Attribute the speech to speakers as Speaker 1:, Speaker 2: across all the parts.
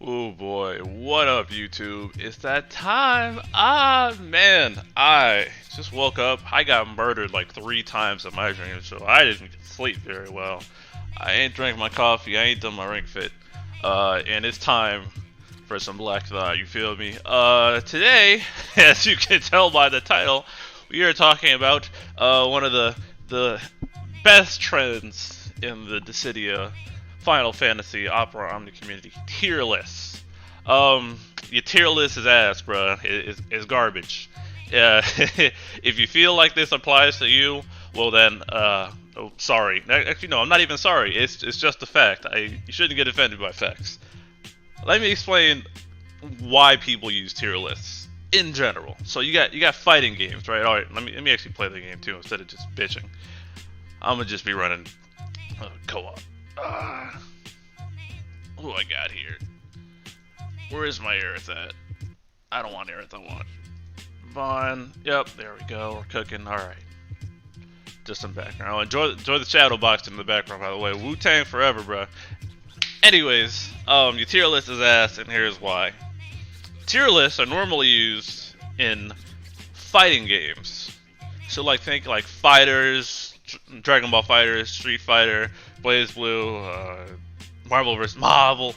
Speaker 1: Oh boy, what up YouTube? It's that time. Ah man, I just woke up. I got murdered like 3 times in my dream, so I didn't sleep very well. I ain't drank my coffee, I ain't done my ring fit. And it's time for some black thought, you feel me? Today, as you can tell by the title, we are talking about one of the best trends in the Dissidia Final Fantasy Opera Omni community, tier lists. Your tier list is ass, bruh. It's garbage. If you feel like this applies to you, well then, oh, sorry. Actually, no, I'm not even sorry. It's just a fact. You shouldn't get offended by facts. Let me explain why people use tier lists in general. So you got fighting games, right? All right, let me actually play the game too instead of just bitching. I'm gonna just be running co-op. Who I got here? Where is my Aerith at? I don't want Aerith, I want Vaughn. Yep, there we go. We're cooking. Alright. Just some background. Enjoy the shadow box in the background, by the way. Tang Forever, bro. Anyways, your tier list is ass, and here's why. Tier lists are normally used in fighting games. So, like, think like Fighters, Dragon Ball Fighters, Street Fighter, BlazBlue, Marvel vs. Marvel,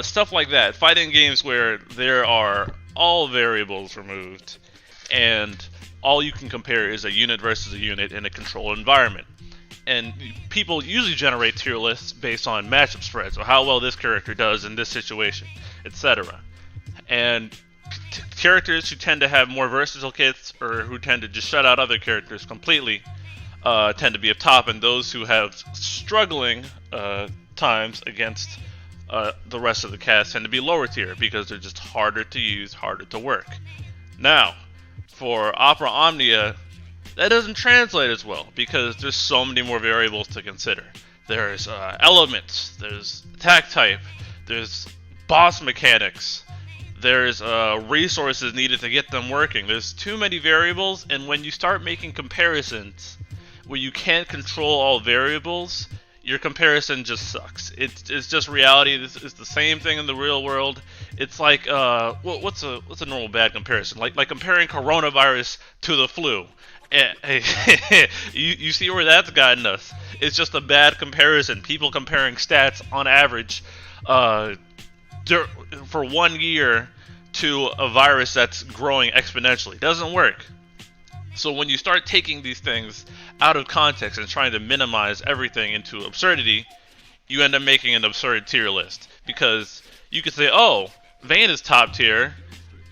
Speaker 1: stuff like that. Fighting games where there are all variables removed, and all you can compare is a unit versus a unit in a controlled environment. And people usually generate tier lists based on matchup spreads, or how well this character does in this situation, etc. And characters who tend to have more versatile kits, or who tend to just shut out other characters completely, tend to be up top, and those who have struggling times against the rest of the cast tend to be lower tier because they're just harder to use, harder to work. Now, for Opera Omnia, that doesn't translate as well because there's so many more variables to consider. There's elements, there's attack type, there's boss mechanics, there's resources needed to get them working. There's too many variables, and when you start making comparisons where you can't control all variables, your comparison just sucks. It's just reality. It's the same thing in the real world. It's like what's a normal bad comparison? Like comparing coronavirus to the flu. You see where that's gotten us. It's just a bad comparison. People comparing stats on average for 1 year to a virus that's growing exponentially. Doesn't work. So when you start taking these things out of context and trying to minimize everything into absurdity, you end up making an absurd tier list. Because you could say, oh, Vayne is top tier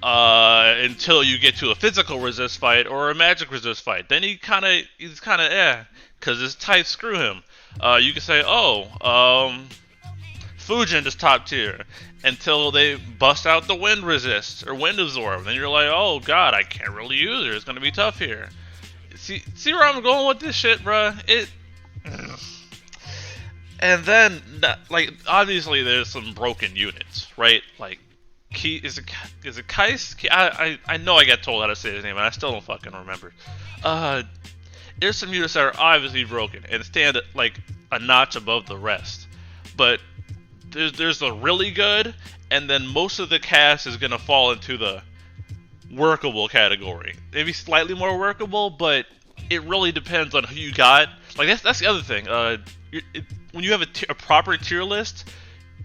Speaker 1: until you get to a physical resist fight or a magic resist fight. Then he's kind of because his type screw him. You could say, oh, Fujin is top tier until they bust out the wind resist or wind absorb. Then you're like, oh god, I can't really use her. It's gonna be tough here. See where I'm going with this shit, bruh? And then, like, obviously there's some broken units, right? Like, is it Kais? I know I got told how to say his name, and I still don't fucking remember. There's some units that are obviously broken and stand like a notch above the rest, but there's the really good, and then most of the cast is gonna fall into the workable category. Maybe slightly more workable, but it really depends on who you got. Like that's the other thing. When you have a proper tier list,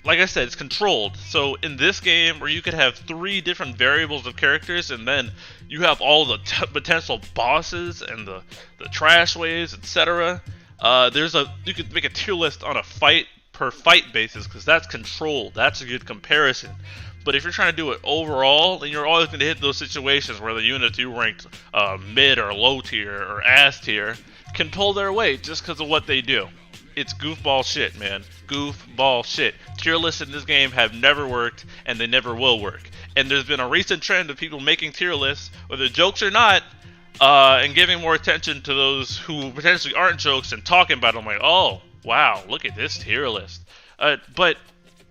Speaker 1: like I said, it's controlled. So in this game, where you could have 3 different variables of characters, and then you have all the potential bosses and the trash waves, etc. You could make a tier list on a fight per fight basis because that's controlled. That's a good comparison. But if you're trying to do it overall, then you're always going to hit those situations where the units you ranked mid or low tier or ass tier can pull their weight just because of what they do. It's goofball shit, man. Goofball shit. Tier lists in this game have never worked, and they never will work. And there's been a recent trend of people making tier lists, whether jokes or not, and giving more attention to those who potentially aren't jokes and talking about them like, oh, wow, look at this tier list. But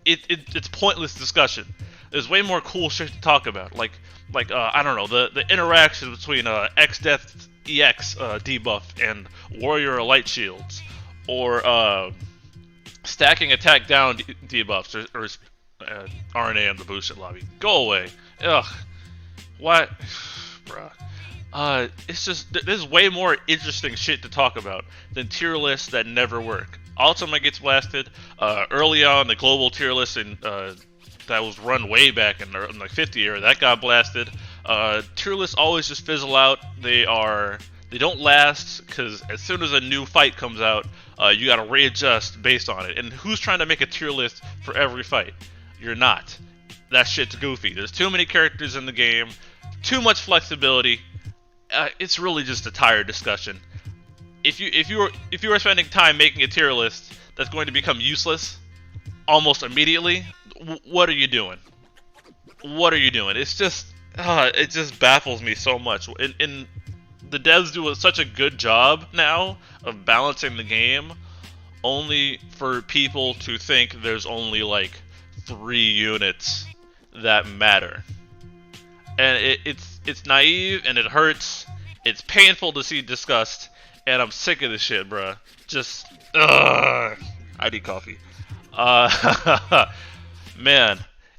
Speaker 1: it's pointless discussion. There's way more cool shit to talk about, like I don't know, the interaction between X-Death EX debuff and Warrior Light Shields, or stacking attack down debuffs, or RNA in the bullshit lobby. Go away. Ugh. What? Bruh. It's just, there's way more interesting shit to talk about than tier lists that never work. Ultima gets blasted. Early on, the global tier list that was run way back in the 50 era, that got blasted. Tier lists always just fizzle out. They don't last, because as soon as a new fight comes out, you gotta readjust based on it. And who's trying to make a tier list for every fight? You're not. That shit's goofy. There's too many characters in the game, too much flexibility. It's really just a tired discussion. If you are spending time making a tier list that's going to become useless almost immediately, what are you doing? What are you doing? It's just it just baffles me so much. And the devs do such a good job now of balancing the game, only for people to think there's only like 3 units that matter. And it's naive and it hurts. It's painful to see discussed, and I'm sick of this shit, bruh. Just I need coffee. Man,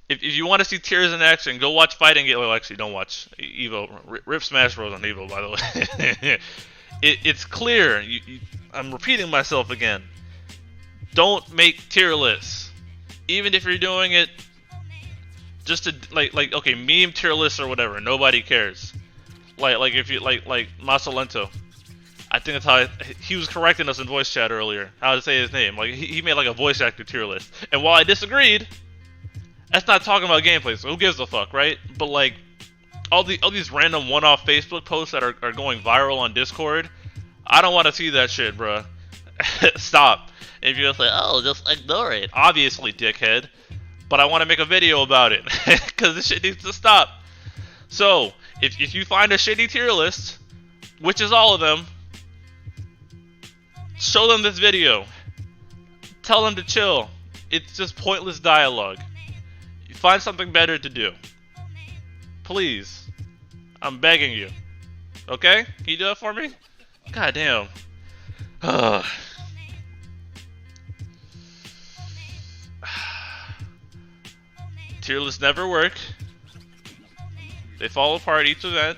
Speaker 1: if you want to see tiers in action, go watch Fighting Game. Well, actually, don't watch Evo. Rip Smash Bros on Evo, by the way. It's clear. I'm repeating myself again. Don't make tier lists, even if you're doing it just to like okay, meme tier lists or whatever. Nobody cares. Like if you like Masalento. I think that's how he was correcting us in voice chat earlier. How to say his name? Like he made like a voice actor tier list, and while I disagreed, that's not talking about gameplay. So who gives a fuck, right? But like all these random one-off Facebook posts that are going viral on Discord, I don't want to see that shit, bruh. Stop. If you're like, oh, just ignore it. Obviously, dickhead. But I want to make a video about it because this shit needs to stop. So if you find a shitty tier list, which is all of them, show them this video. Tell them to chill. It's just pointless dialogue. You find something better to do. Please. I'm begging you. Okay? Can you do that for me? God damn. Tier lists never work. They fall apart each event.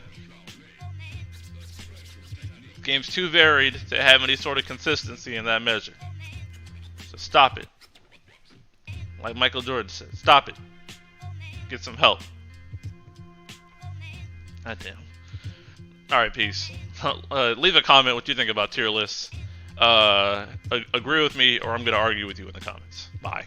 Speaker 1: The game's too varied to have any sort of consistency in that measure. So stop it. Like Michael Jordan said, stop it. Get some help. God damn. Alright, peace. Leave a comment what you think about tier lists. Agree with me, or I'm going to argue with you in the comments. Bye.